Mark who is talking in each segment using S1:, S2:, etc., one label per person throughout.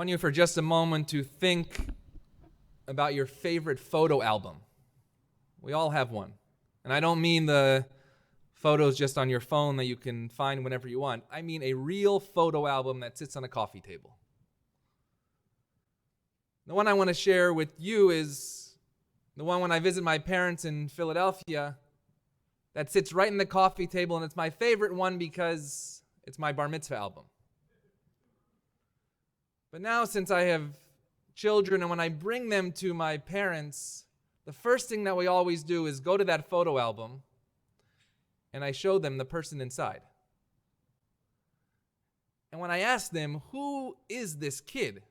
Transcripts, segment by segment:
S1: want you for just a moment to think about your favorite photo album. We all have one. And I don't mean the photos just on your phone that you can find whenever you want. I mean a real photo album that sits on a coffee table. The one I want to share with you is the one when I visit my parents in Philadelphia that sits right in the coffee table, and it's my favorite one because it's my bar mitzvah album. But now, since I have children, and when I bring them to my parents, the first thing that we always do is go to that photo album, and I show them the person inside. And when I ask them, who is this kid?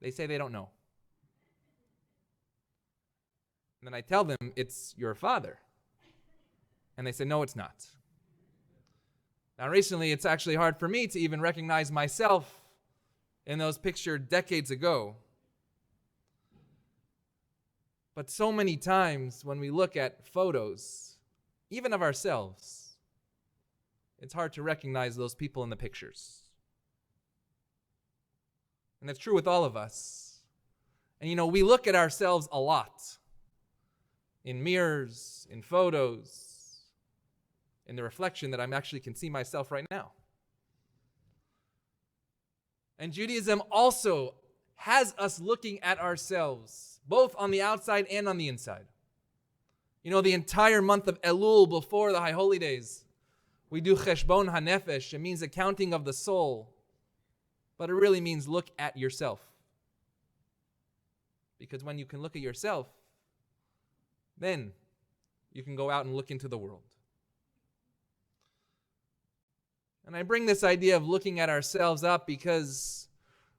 S1: They say they don't know. And then I tell them, it's your father. And they say, no, it's not. Now, recently, it's actually hard for me to even recognize myself in those pictures decades ago. But so many times when we look at photos, even of ourselves, it's hard to recognize those people in the pictures. And that's true with all of us. And we look at ourselves a lot. In mirrors, in photos, in the reflection that I actually can see myself right now. And Judaism also has us looking at ourselves, both on the outside and on the inside. The entire month of Elul before the High Holy Days, we do Cheshbon HaNefesh. It means accounting of the soul. But it really means look at yourself. Because when you can look at yourself, then you can go out and look into the world. And I bring this idea of looking at ourselves up because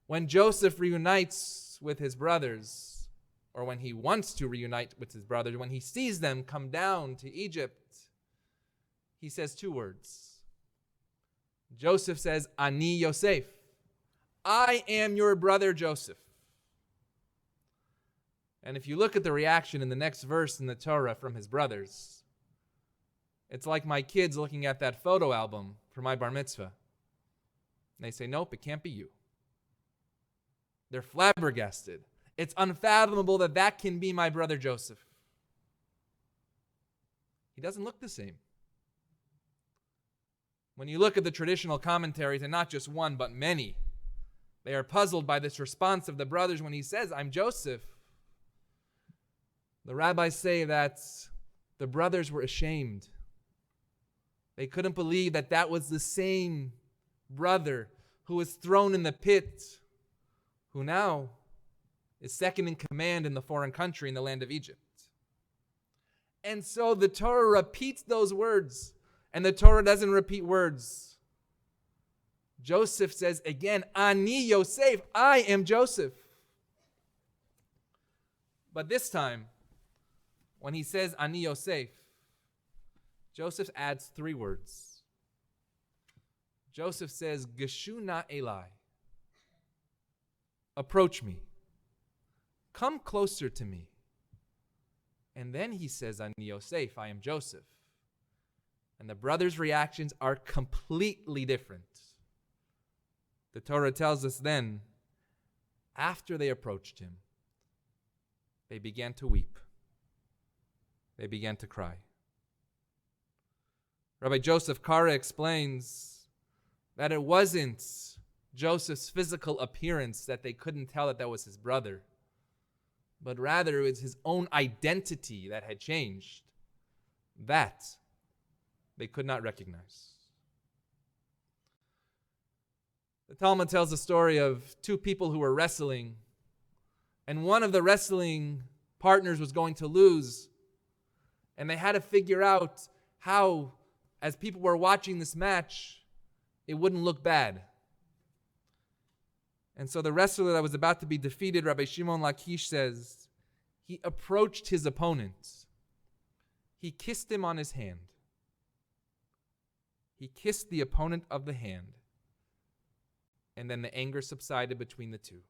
S1: when Joseph reunites with his brothers, or when he wants to reunite with his brothers, when he sees them come down to Egypt, he says two words. Joseph says, Ani Yosef. I am your brother Joseph. And if you look at the reaction in the next verse in the Torah from his brothers, it's like my kids looking at that photo album for my bar mitzvah. And they say, nope, it can't be you. They're flabbergasted. It's unfathomable that that can be my brother Joseph. He doesn't look the same. When you look at the traditional commentaries, and not just one, but many, they are puzzled by this response of the brothers when he says, I'm Joseph. The rabbis say that the brothers were ashamed. They couldn't believe that that was the same brother who was thrown in the pit, who now is second in command in the foreign country in the land of Egypt. And so the Torah repeats those words, and the Torah doesn't repeat words. Joseph says again, Ani Yosef, I am Joseph. But this time, when he says Ani Yosef, Joseph adds three words. Joseph says, Geshuna Elai. Approach me. Come closer to me. And then he says, Ani Yosef, I am Joseph. And the brothers' reactions are completely different. The Torah tells us then, after they approached him, they began to weep. They began to cry. Rabbi Joseph Kara explains that it wasn't Joseph's physical appearance that they couldn't tell that was his brother, but rather it was his own identity that had changed. That they could not recognize. The Talmud tells the story of two people who were wrestling, and one of the wrestling partners was going to lose, and they had to figure out how, as people were watching this match, it wouldn't look bad. And so the wrestler that was about to be defeated, Rabbi Shimon Lakish says, he approached his opponent. He kissed him on his hand. He kissed the opponent of the hand. And then the anger subsided between the two.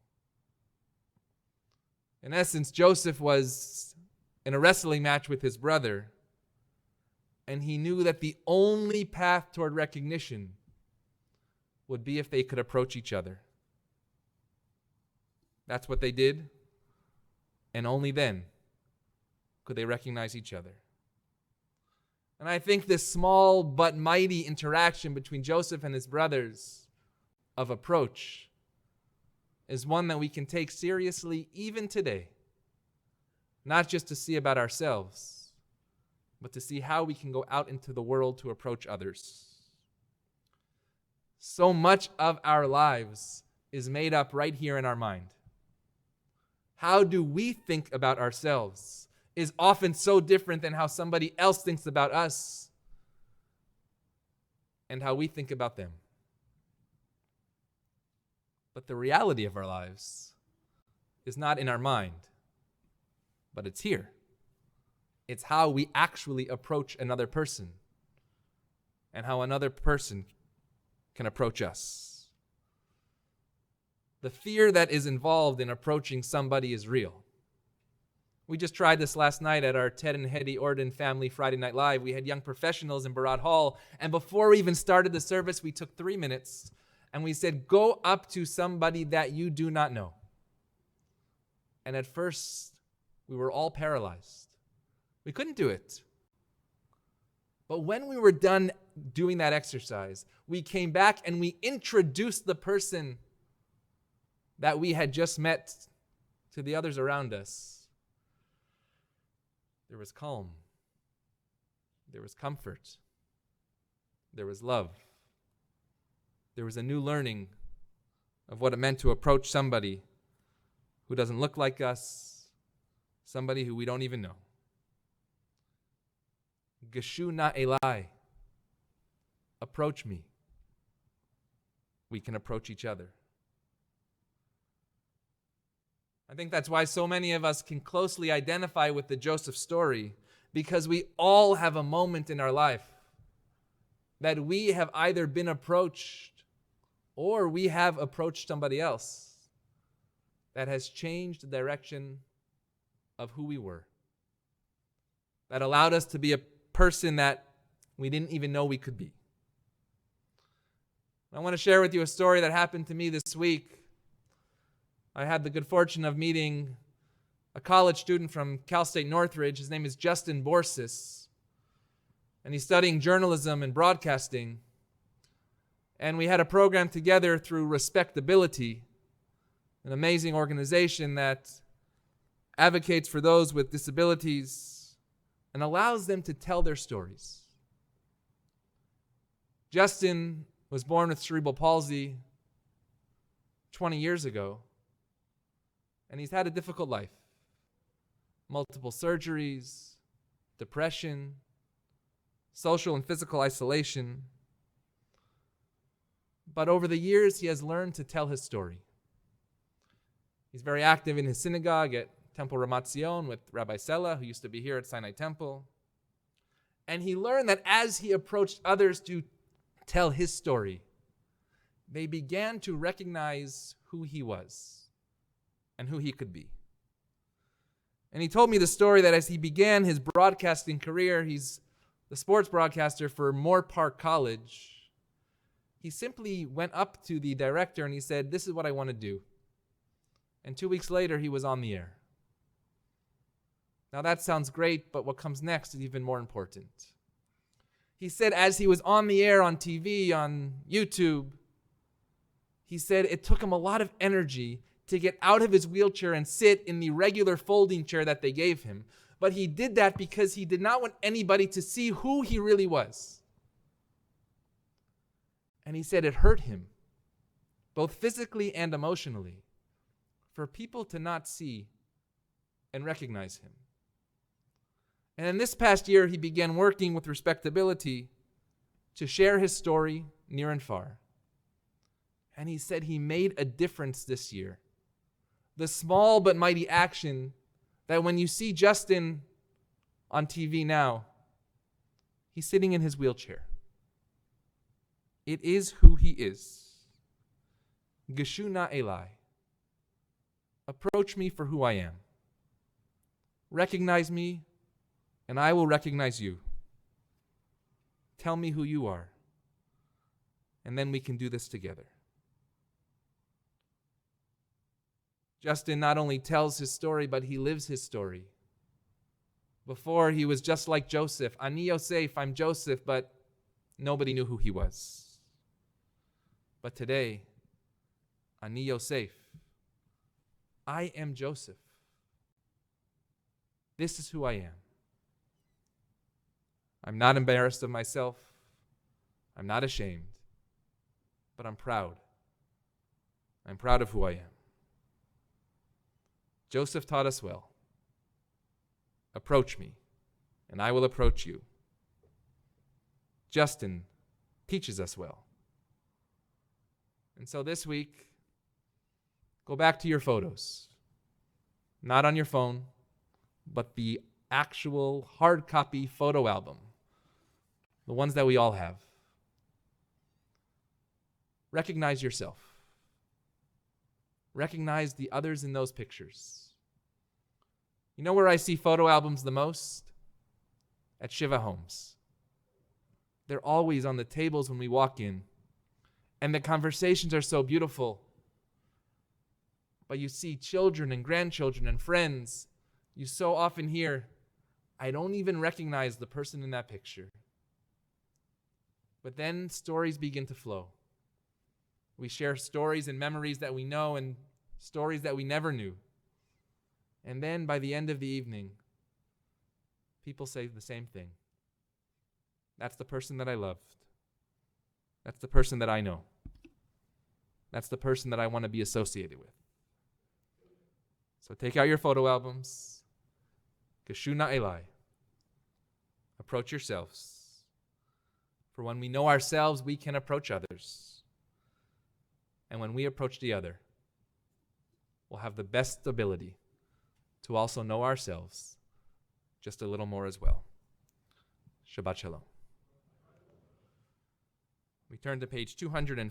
S1: In essence, Joseph was in a wrestling match with his brother, and he knew that the only path toward recognition would be if they could approach each other. That's what they did, and only then could they recognize each other. And I think this small but mighty interaction between Joseph and his brothers of approach is one that we can take seriously even today, not just to see about ourselves, but to see how we can go out into the world to approach others. So much of our lives is made up right here in our mind. How do we think about ourselves is often so different than how somebody else thinks about us and how we think about them. But the reality of our lives is not in our mind, but it's here. It's how we actually approach another person and how another person can approach us. The fear that is involved in approaching somebody is real. We just tried this last night at our Ted and Hedy Orden Family Friday Night Live. We had young professionals in Barat Hall, and before we even started the service, we took 3 minutes and we said, go up to somebody that you do not know. And at first, we were all paralyzed. We couldn't do it. But when we were done doing that exercise, we came back and we introduced the person that we had just met to the others around us. There was calm. There was comfort. There was love. There was a new learning of what it meant to approach somebody who doesn't look like us, somebody who we don't even know. Geshu na elai. Approach me. We can approach each other. I think that's why so many of us can closely identify with the Joseph story, because we all have a moment in our life that we have either been approached or we have approached somebody else that has changed the direction of who we were, that allowed us to be a person that we didn't even know we could be. I want to share with you a story that happened to me this week. I had the good fortune of meeting a college student from Cal State Northridge. His name is Justin Borsis, and he's studying journalism and broadcasting. And we had a program together through Respectability, an amazing organization that advocates for those with disabilities and allows them to tell their stories. Justin was born with cerebral palsy 20 years ago, and he's had a difficult life. Multiple surgeries, depression, social and physical isolation. But over the years, he has learned to tell his story. He's very active in his synagogue at Temple Ramat Zion with Rabbi Sela, who used to be here at Sinai Temple. And he learned that as he approached others to tell his story, they began to recognize who he was and who he could be. And he told me the story that as he began his broadcasting career, he's the sports broadcaster for Moore Park College. He simply went up to the director and he said, "This is what I want to do." And 2 weeks later, he was on the air. Now that sounds great, but what comes next is even more important. He said as he was on the air on TV, on YouTube, he said it took him a lot of energy to get out of his wheelchair and sit in the regular folding chair that they gave him. But he did that because he did not want anybody to see who he really was. And he said it hurt him, both physically and emotionally, for people to not see and recognize him. And in this past year, he began working with Respectability to share his story near and far. And he said he made a difference this year. The small but mighty action that when you see Justin on TV now, he's sitting in his wheelchair. It is who he is. Geshu na elai. Approach me for who I am. Recognize me, and I will recognize you. Tell me who you are, and then we can do this together. Justin not only tells his story, but he lives his story. Before, he was just like Joseph. Ani Yosef, I'm Joseph, but nobody knew who he was. But today, Ani Yosef, I am Joseph. This is who I am. I'm not embarrassed of myself. I'm not ashamed. But I'm proud. I'm proud of who I am. Joseph taught us well. Approach me, and I will approach you. Justin teaches us well. And so this week, go back to your photos. Not on your phone, but the actual hard copy photo album. The ones that we all have. Recognize yourself. Recognize the others in those pictures. You know where I see photo albums the most? At Shiva homes. They're always on the tables when we walk in. And the conversations are so beautiful. But you see children and grandchildren and friends. You so often hear, I don't even recognize the person in that picture. But then stories begin to flow. We share stories and memories that we know and stories that we never knew. And then by the end of the evening, people say the same thing. That's the person that I loved. That's the person that I know. That's the person that I want to be associated with. So take out your photo albums. Kashuna Elai. Approach yourselves. For when we know ourselves, we can approach others. And when we approach the other, we'll have the best ability to also know ourselves just a little more as well. Shabbat Shalom. We turn to page 204.